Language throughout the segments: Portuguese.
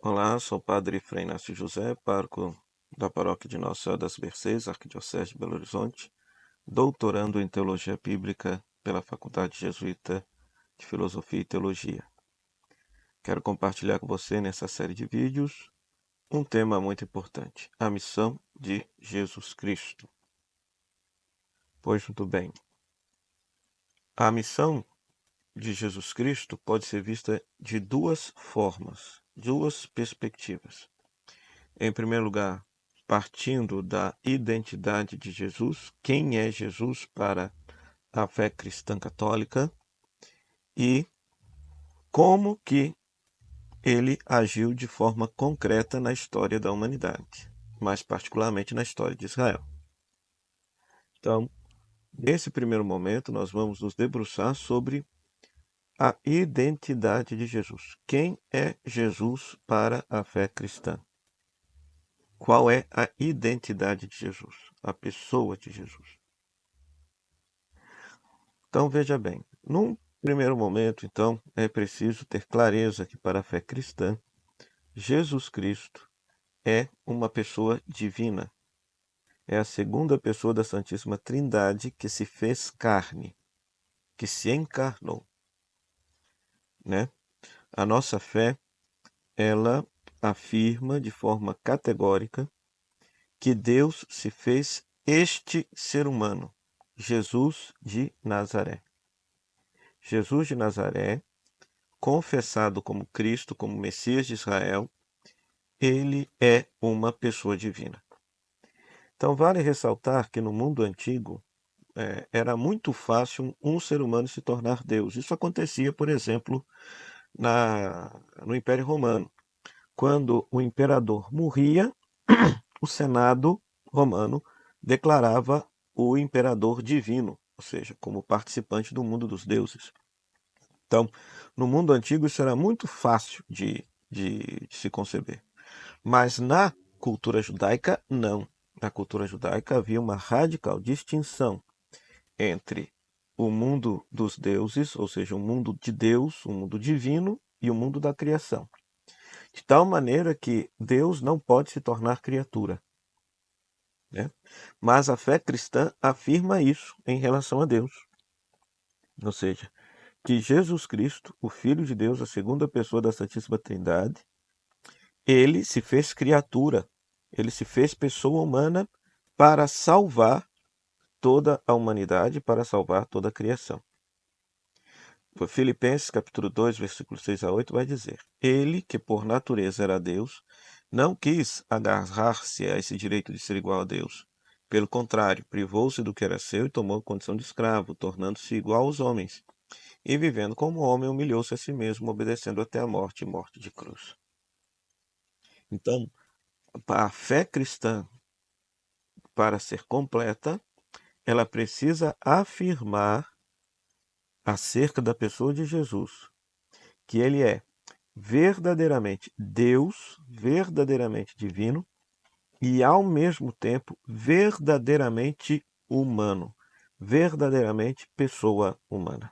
Olá, sou o Padre Frei Inácio José, pároco da Paróquia de Nossa Senhora das Mercês, Arquidiocese de Belo Horizonte, doutorando em Teologia Bíblica pela Faculdade Jesuíta de Filosofia e Teologia. Quero compartilhar com você nessa série de vídeos um tema muito importante, a missão de Jesus Cristo. Pois muito bem, a missão de Jesus Cristo pode ser vista de duas formas, duas perspectivas. Em primeiro lugar, partindo da identidade de Jesus, quem é Jesus para a fé cristã católica e como que ele agiu de forma concreta na história da humanidade, mais particularmente na história de Israel. Então, nesse primeiro momento, nós vamos nos debruçar sobre a identidade de Jesus. Quem é Jesus para a fé cristã? Qual é a identidade de Jesus? A pessoa de Jesus. Então, veja bem, num primeiro momento, então, é preciso ter clareza que para a fé cristã, Jesus Cristo é uma pessoa divina. É a segunda pessoa da Santíssima Trindade que se fez carne, que se encarnou, né? A nossa fé, ela afirma de forma categórica que Deus se fez este ser humano, Jesus de Nazaré. Jesus de Nazaré, confessado como Cristo, como Messias de Israel, ele é uma pessoa divina. Então, vale ressaltar que no mundo antigo era muito fácil um ser humano se tornar Deus. Isso acontecia, por exemplo, no Império Romano. Quando o imperador morria, o Senado romano declarava o imperador divino, ou seja, como participante do mundo dos deuses. Então, no mundo antigo, isso era muito fácil de se conceber. Mas na cultura judaica, não. Na cultura judaica havia uma radical distinção entre o mundo dos deuses, ou seja, o mundo de Deus, o mundo divino, e o mundo da criação. De tal maneira que Deus não pode se tornar criatura, né? Mas a fé cristã afirma isso em relação a Deus. Ou seja, que Jesus Cristo, o Filho de Deus, a segunda pessoa da Santíssima Trindade, ele se fez criatura, ele se fez pessoa humana para salvar toda a humanidade, para salvar toda a criação. Filipenses capítulo 2, versículo 6 a 8 vai dizer: Ele, que por natureza era Deus, não quis agarrar-se a esse direito de ser igual a Deus. Pelo contrário, privou-se do que era seu e tomou condição de escravo, tornando-se igual aos homens. E vivendo como homem, humilhou-se a si mesmo, obedecendo até a morte e morte de cruz. Então, a fé cristã, para ser completa, ela precisa afirmar acerca da pessoa de Jesus que ele é verdadeiramente Deus, verdadeiramente divino e, ao mesmo tempo, verdadeiramente humano, verdadeiramente pessoa humana.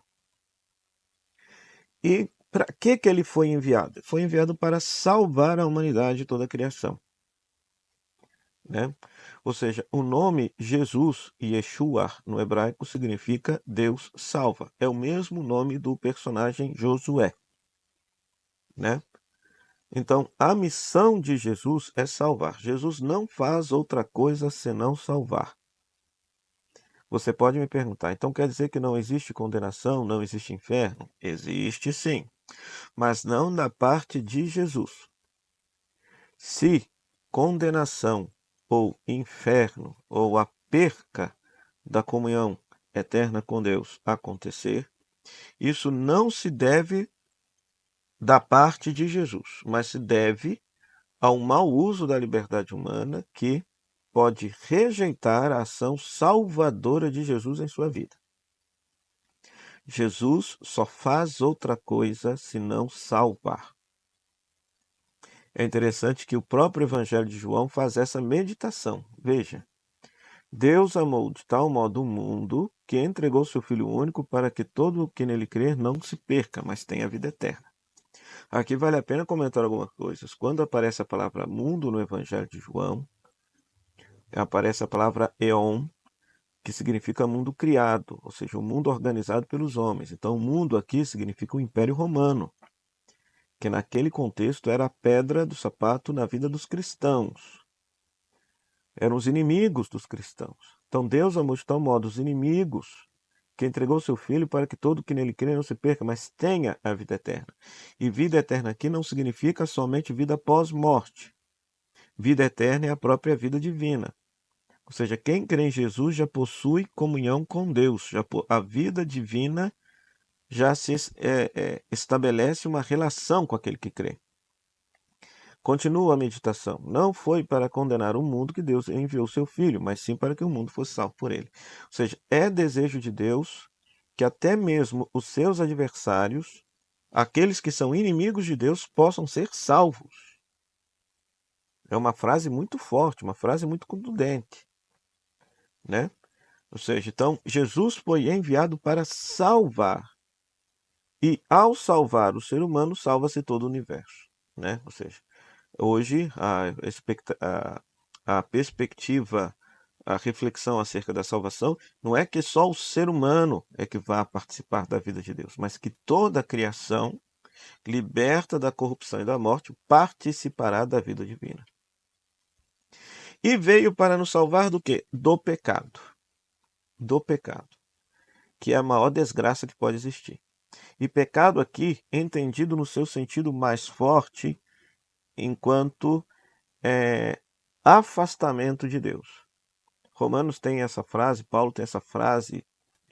E para que ele foi enviado? Foi enviado para salvar a humanidade de toda a criação, né? Ou seja, o nome Jesus, Yeshua, no hebraico, significa Deus salva. É o mesmo nome do personagem Josué, né? Então, a missão de Jesus é salvar. Jesus não faz outra coisa senão salvar. Você pode me perguntar, então quer dizer que não existe condenação, não existe inferno? Existe sim, mas não da parte de Jesus. Se condenação ou inferno ou a perca da comunhão eterna com Deus acontecer, isso não se deve da parte de Jesus, mas se deve ao mau uso da liberdade humana que pode rejeitar a ação salvadora de Jesus em sua vida. Jesus só faz outra coisa senão salvar. É interessante que o próprio Evangelho de João faz essa meditação. Veja, Deus amou de tal modo o mundo que entregou seu Filho único para que todo o que nele crer não se perca, mas tenha vida eterna. Aqui vale a pena comentar algumas coisas. Quando aparece a palavra mundo no Evangelho de João, aparece a palavra eon, que significa mundo criado, ou seja, o mundo organizado pelos homens. Então, o mundo aqui significa o Império Romano, que naquele contexto era a pedra do sapato na vida dos cristãos. Eram os inimigos dos cristãos. Então, Deus amou de tal modo os inimigos que entregou seu Filho para que todo que nele crê não se perca, mas tenha a vida eterna. E vida eterna aqui não significa somente vida após morte. Vida eterna é a própria vida divina. Ou seja, quem crê em Jesus já possui comunhão com Deus. A vida divina já se estabelece uma relação com aquele que crê. Continua a meditação. Não foi para condenar o mundo que Deus enviou seu Filho, mas sim para que o mundo fosse salvo por ele. Ou seja, é desejo de Deus que até mesmo os seus adversários, aqueles que são inimigos de Deus, possam ser salvos. É uma frase muito forte, uma frase muito contundente, né? Ou seja, então, Jesus foi enviado para salvar. E ao salvar o ser humano, salva-se todo o universo, né? Ou seja, hoje a perspectiva, a reflexão acerca da salvação não é que só o ser humano é que vá participar da vida de Deus, mas que toda a criação, liberta da corrupção e da morte, participará da vida divina. E veio para nos salvar do quê? Do pecado. Do pecado, que é a maior desgraça que pode existir. E pecado aqui, entendido no seu sentido mais forte, enquanto afastamento de Deus. Romanos tem essa frase, Paulo tem essa frase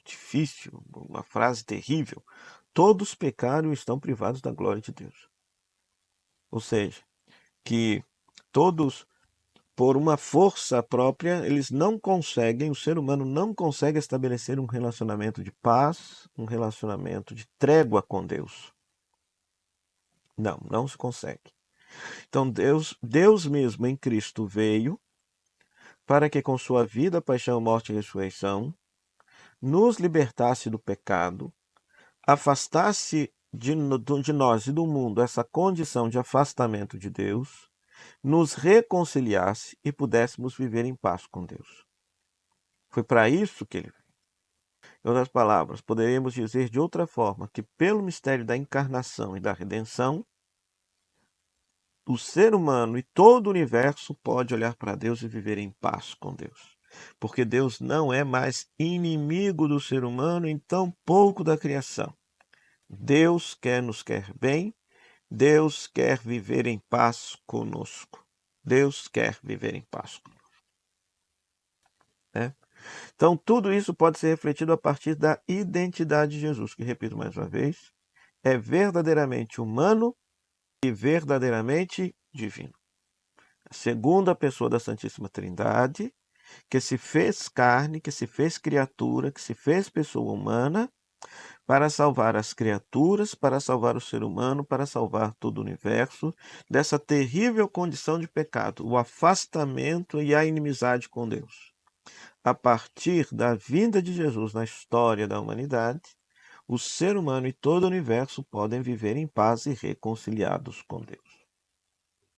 difícil, uma frase terrível. Todos pecaram e estão privados da glória de Deus. Ou seja, que todos, por uma força própria, eles não conseguem, o ser humano não consegue estabelecer um relacionamento de paz, um relacionamento de trégua com Deus. Não se consegue. Então Deus mesmo em Cristo veio para que com sua vida, paixão, morte e ressurreição, nos libertasse do pecado, afastasse de nós e do mundo essa condição de afastamento de Deus, nos reconciliasse e pudéssemos viver em paz com Deus. Foi para isso que ele veio. Em outras palavras, poderíamos dizer de outra forma que pelo mistério da encarnação e da redenção, o ser humano e todo o universo pode olhar para Deus e viver em paz com Deus. Porque Deus não é mais inimigo do ser humano, e tampouco da criação. Deus nos quer bem, Deus quer viver em paz conosco. Deus quer viver em paz conosco. Né? Então, tudo isso pode ser refletido a partir da identidade de Jesus, que, repito mais uma vez, é verdadeiramente humano e verdadeiramente divino. A segunda pessoa da Santíssima Trindade, que se fez carne, que se fez criatura, que se fez pessoa humana, para salvar as criaturas, para salvar o ser humano, para salvar todo o universo, dessa terrível condição de pecado, o afastamento e a inimizade com Deus. A partir da vinda de Jesus na história da humanidade, o ser humano e todo o universo podem viver em paz e reconciliados com Deus.